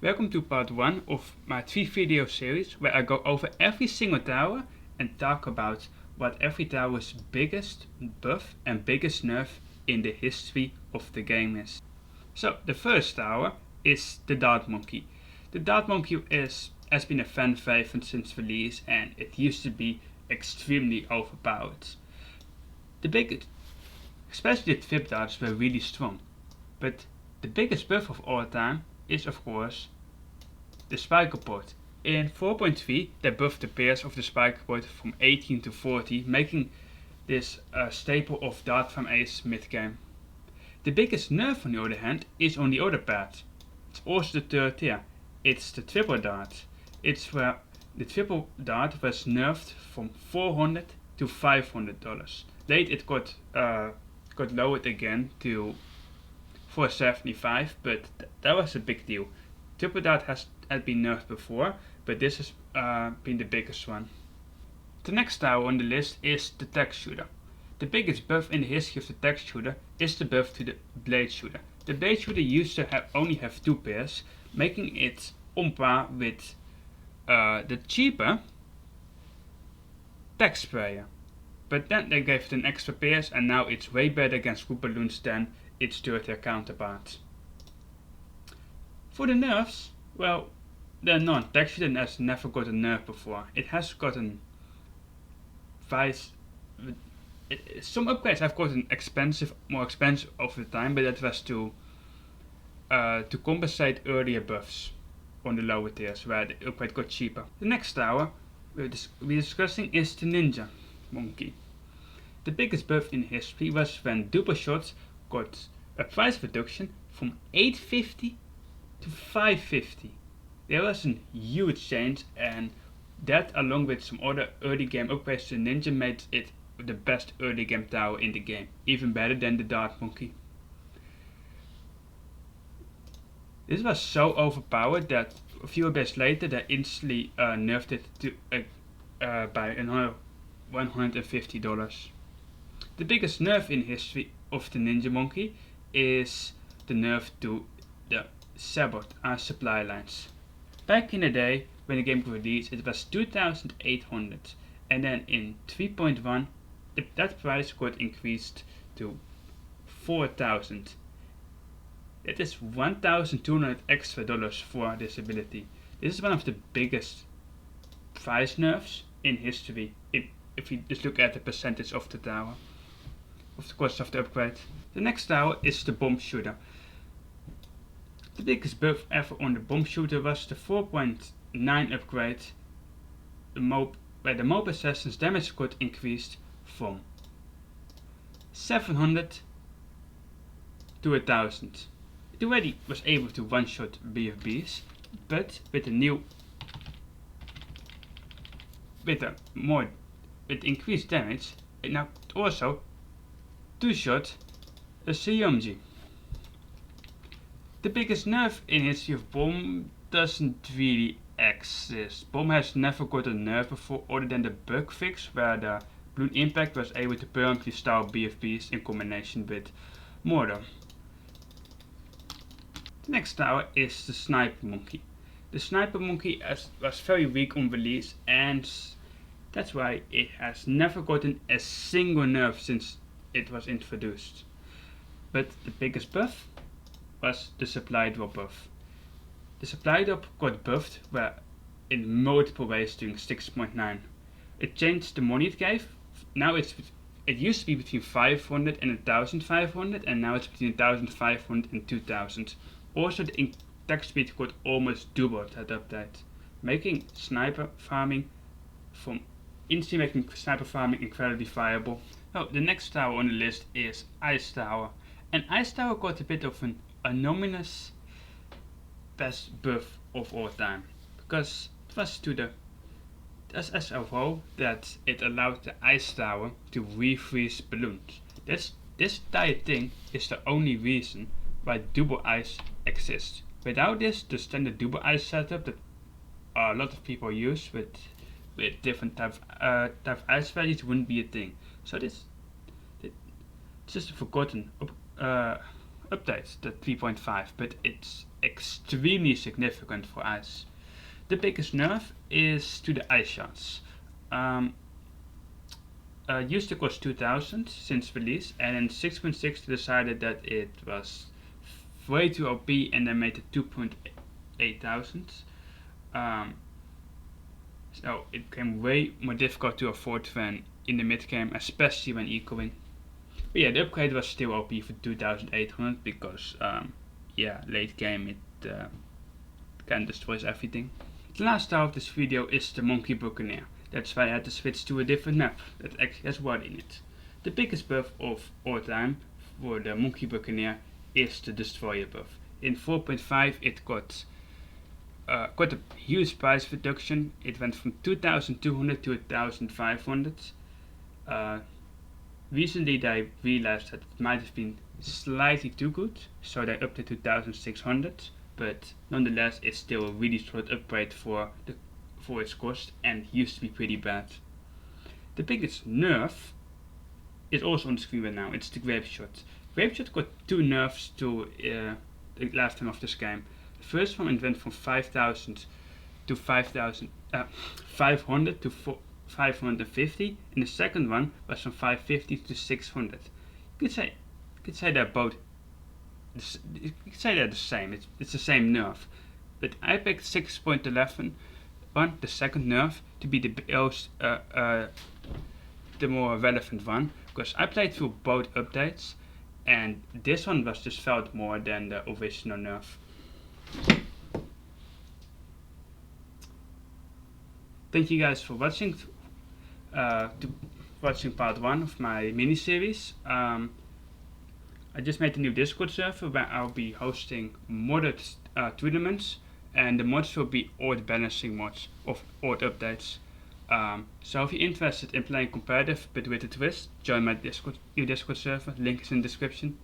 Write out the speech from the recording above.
Welcome to part 1 of my 3 video series where I go over every single tower and talk about what every tower's biggest buff and biggest nerf in the history of the game is. So the first tower is the Dart Monkey. The Dart Monkey has been a fan favorite since release and it used to be extremely overpowered. Especially the trip darts were really strong, but the biggest buff of all time is of course the Spiker Port. In 4.3 they buffed the pairs of the Spiker Port from 18 to 40, making this a staple of dart from ace mid game. The biggest nerf on the other hand is on the other part. It's also the third tier. It's the triple dart. It's where the triple dart was nerfed from $400 to $500. Late it got lowered again to $475, but that was a big deal. Triple dart had been nerfed before, but this has been the biggest one. The next tower on the list is the Tech Shooter. The biggest buff in the history of the Tech Shooter is the buff to the Blade Shooter. The Blade Shooter used to only have 2 pairs, making it on par with the cheaper Tech Sprayer. But then they gave it an extra pairs and now it's way better against group balloons than its third-tier counterpart. For the nerfs, well, there are none. Tech Shooter has never got a nerf before. It has gotten some upgrades have gotten more expensive over the time, but that was to compensate earlier buffs on the lower tiers where the upgrade got cheaper. The next tower we're discussing is the Ninja Monkey. The biggest buff in history was when double shots got a price reduction from $850 to $550. There was a huge change, and that along with some other early game upgrades to Ninja made it the best early game tower in the game, even better than the Dart Monkey. This was so overpowered that a few days later they instantly nerfed it to by another $150. The biggest nerf in history of the Ninja Monkey is the nerf to the Sabot supply lines. Back in the day when the game was released it was 2,800, and then in 3.1 that price got increased to 4,000. That is $1,200 extra for this ability. This is one of the biggest price nerfs in history if you just look at the percentage of the tower, of the cost of the upgrade. The next tower is the Bomb Shooter. The biggest buff ever on the Bomb Shooter was the 4.9 upgrade, where the mob assassin's damage got increased from 700 to 1000. It already was able to one-shot BFBs, but with increased damage, it now also two-shot a CMG. The biggest nerf in history of Bomb doesn't really exist. Bomb has never got a nerf before other than the bug fix where the balloon impact was able to permanently stall BFBs in combination with mortar. The next tower is the Sniper Monkey. The Sniper Monkey was very weak on release, and that's why it has never gotten a single nerf since it was introduced. But the biggest buff was the supply drop buff. The supply drop got buffed in multiple ways during 6.9. It changed the money it gave. Now it used to be between 500 and 1500, and now it's between 1500 and 2000. Also the attack speed got almost doubled that update, making sniper farming incredibly viable. Oh, the next tower on the list is Ice Tower. And Ice Tower got a bit of an anomalous best buff of all time, because it was to the SSO that it allowed the Ice Tower to refreeze balloons. This entire thing is the only reason why double ice exists. Without this, the standard double ice setup that a lot of people use with different type of ice values wouldn't be a thing. So it's just a forgotten update, the 3.5, but it's extremely significant for ice. The biggest nerf is to the ice shots. Used to cost 2000 since release, and in 6.6 decided that it was way too OP and they made it 2.8 thousand. So it became way more difficult to afford when in the mid game, especially when ecoing. But yeah, the upgrade was still OP for 2800 because late game it kind of destroys everything. The last star of this video is the Monkey Buccaneer. That's why I had to switch to a different map that actually has water in it. The biggest buff of all time for the Monkey Buccaneer is the Destroyer buff. In 4.5 it got a huge price reduction. It went from 2200 to 1500. Recently they realized that it might have been slightly too good, so they upped it to 1600, but nonetheless it's still a really solid upgrade for its cost and used to be pretty bad. The biggest nerf is also on the screen right now. It's the Grape Shot. Grape Shot got two nerfs to the lifetime of this game. The first one, it went from 5000 to 500 to 550, and the second one was from 550 to 600. You could say they're both. You could say they're the same. It's the same nerf, but I picked 6.11 one, the second nerf, to be the more relevant one, because I played through both updates, and this one was just felt more than the original nerf. Thank you guys for watching. Watching part 1 of my mini-series. I just made a new Discord server where I'll be hosting modded tournaments, and the mods will be odd balancing mods of odd updates. So if you're interested in playing competitive but with a twist, join my new Discord server, link is in the description.